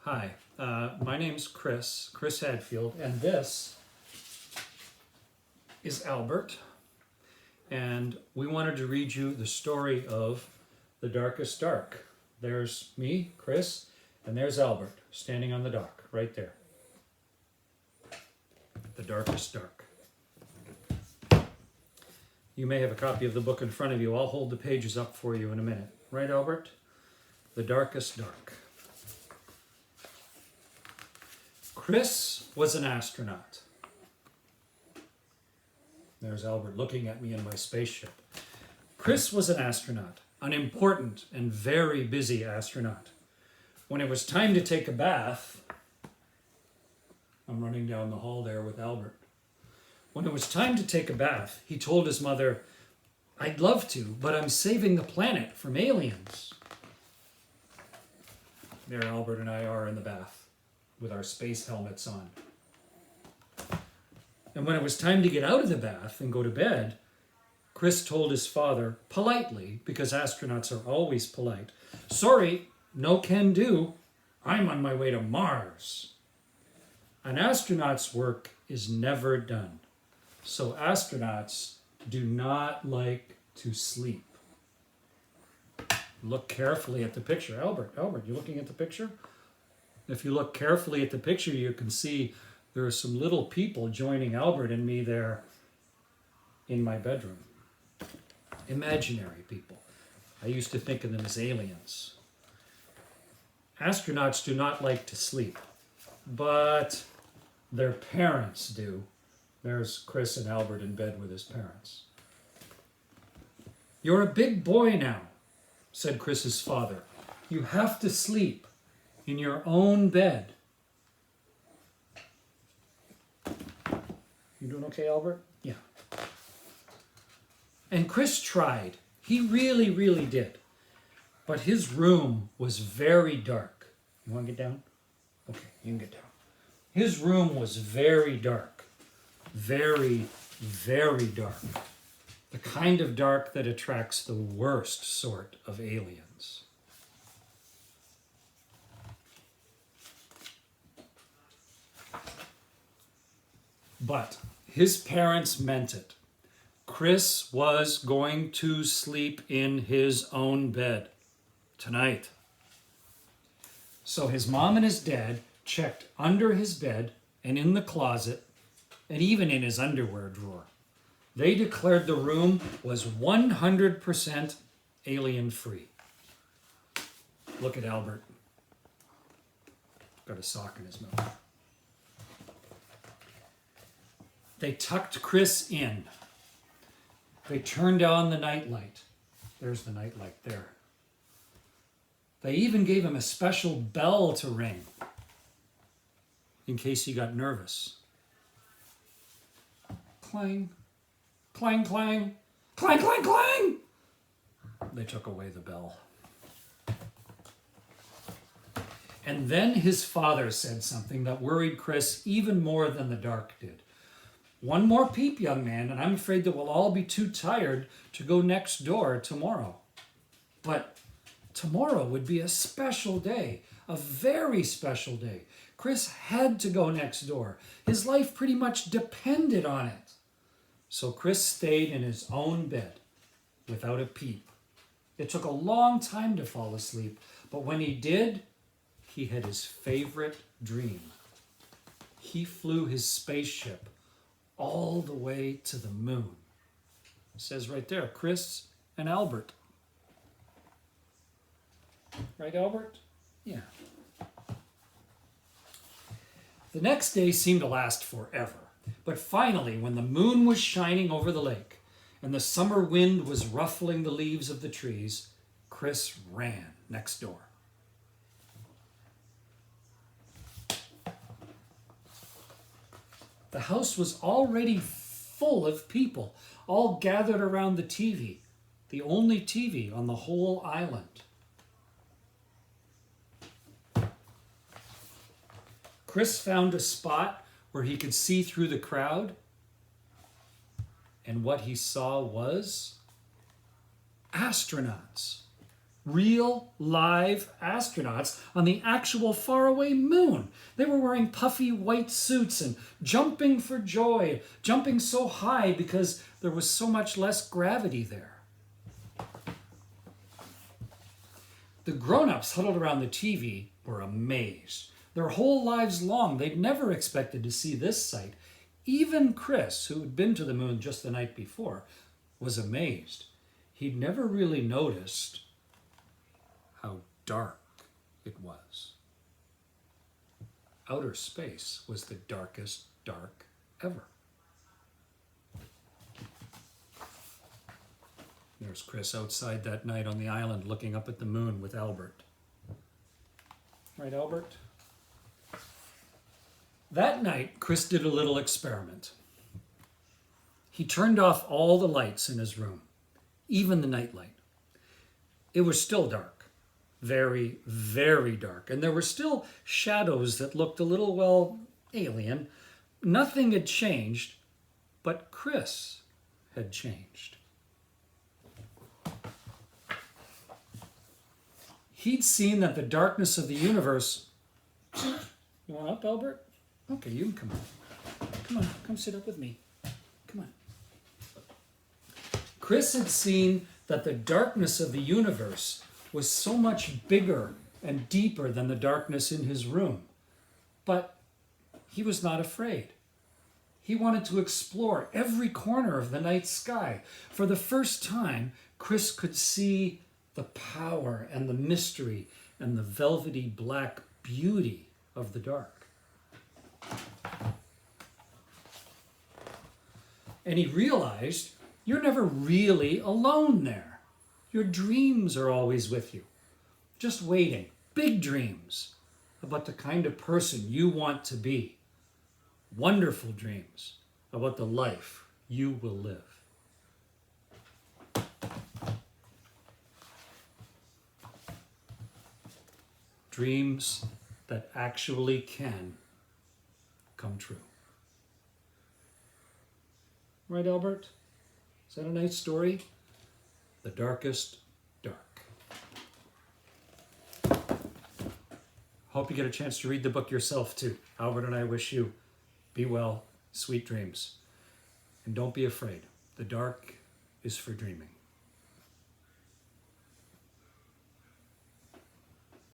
Hi, my name's Chris Hadfield, and this is Albert. And we wanted to read you the story of The Darkest Dark. There's me, Chris, and there's Albert, standing on the dock, right there. The Darkest Dark. You may have a copy of the book in front of you. I'll hold the pages up for you in a minute. Right, Albert? The Darkest Dark. Chris was an astronaut. There's Albert looking at me in my spaceship. Chris was an astronaut, an important and very busy astronaut. When it was time to take a bath, I'm running down the hall there with Albert. When it was time to take a bath, he told his mother, "I'd love to, but I'm saving the planet from aliens." There Albert and I are in the bath with our space helmets on. And when it was time to get out of the bath and go to bed, Chris told his father, politely, because astronauts are always polite, "Sorry, no can do. I'm on my way to Mars." An astronaut's work is never done. So astronauts do not like to sleep. Look carefully at the picture. Albert, you looking at the picture? If you look carefully at the picture, you can see there are some little people joining Albert and me there in my bedroom. Imaginary people. I used to think of them as aliens. Astronauts do not like to sleep, but their parents do. There's Chris and Albert in bed with his parents. "You're a big boy now," said Chris's father. "You have to sleep in your own bed." You doing okay, Albert? Yeah. And Chris tried. He really, really did. But his room was very dark. You want to get down? Okay, you can get down. His room was very dark. Very, very dark. The kind of dark that attracts the worst sort of aliens. But his parents meant it. Chris was going to sleep in his own bed tonight. So his mom and his dad checked under his bed and in the closet and even in his underwear drawer. They declared the room was 100% alien-free. Look at Albert. Got a sock in his mouth. They tucked Chris in. They turned on the nightlight. There's the nightlight there. They even gave him a special bell to ring in case he got nervous. Clang, clang, clang, clang, clang, clang. They took away the bell. And then his father said something that worried Chris even more than the dark did. "One more peep, young man, and I'm afraid that we'll all be too tired to go next door tomorrow." But tomorrow would be a special day, a very special day. Chris had to go next door. His life pretty much depended on it. So Chris stayed in his own bed without a peep. It took a long time to fall asleep, but when he did, he had his favorite dream. He flew his spaceship all the way to the moon. It says right there, Chris and Albert. Right, Albert? Yeah. The next day seemed to last forever. But finally, when the moon was shining over the lake and the summer wind was ruffling the leaves of the trees, Chris ran next door. The house was already full of people, all gathered around the TV, the only TV on the whole island. Chris found a spot where he could see through the crowd, and what he saw was astronauts real, live astronauts on the actual faraway moon. They were wearing puffy white suits and jumping for joy, jumping so high because there was so much less gravity there. The grown-ups huddled around the TV were amazed. Their whole lives long, they'd never expected to see this sight. Even Chris, who had been to the moon just the night before, was amazed. He'd never really noticed how dark it was. Outer space was the darkest dark ever. There's Chris outside that night on the island looking up at the moon with Albert. Right, Albert? That night, Chris did a little experiment. He turned off all the lights in his room, even the nightlight. It was still dark, very, very dark, and there were still shadows that looked a little, well, alien. Nothing had changed, but Chris had changed. He'd seen that the darkness of the universe... You want up, Albert? Okay, you can come on. Come on, come sit up with me. Come on. Chris had seen that the darkness of the universe was so much bigger and deeper than the darkness in his room. But he was not afraid. He wanted to explore every corner of the night sky. For the first time, Chris could see the power and the mystery and the velvety black beauty of the dark. And he realized you're never really alone there. Your dreams are always with you, just waiting, big dreams about the kind of person you want to be, wonderful dreams about the life you will live. Dreams that actually can come true. Right, Albert? Is that a nice story? The darkest dark. Hope you get a chance to read the book yourself too. Albert and I wish you be well, sweet dreams. And don't be afraid. The dark is for dreaming.